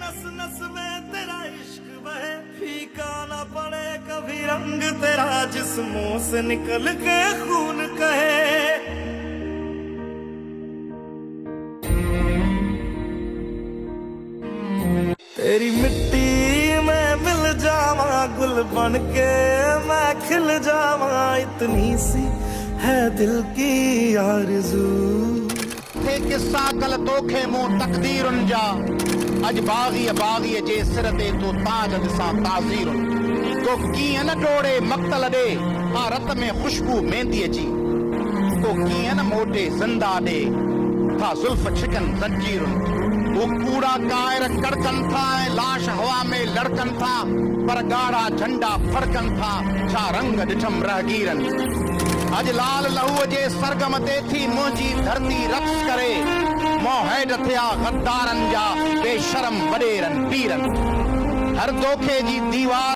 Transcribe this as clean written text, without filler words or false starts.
नस नस में तेरा इश्क बहे, फीका ना पड़े कभी रंग तेरा, जिस्मों से निकल के खून कहे। तेरी मिट्टी में मिल जावा, गुल बन के मैं खिल जावा, इतनी सी है दिल की आरज़ू। थे किस्सा कल तोखे मुंह तकदीरुन जा, अज बागी बागी जे सिर ते तो ताज दिसा ताज़ीरुन। तो कीअं न टोड़े मक्तल ॾे, हा रत में खुशबू मेहंदी अची, तो कीअं न मोटे ज़िंदा ॾे, था ज़ुल्फ़ छिकन ज़ंजीरुन। वो कूड़ा कायर कड़कन था, लाश हवा में लड़कन था, पर गाढ़ा झंडा फड़कन था, छा रंग ॾिठम रहगीरन। अज लाल लहू जे सरगम ते थी मुंहिंजी धरती रक्स करे, मोहैड थिया गद्दारन जा बेशरम वॾेरन पीरन। हर दोखे जी दीवार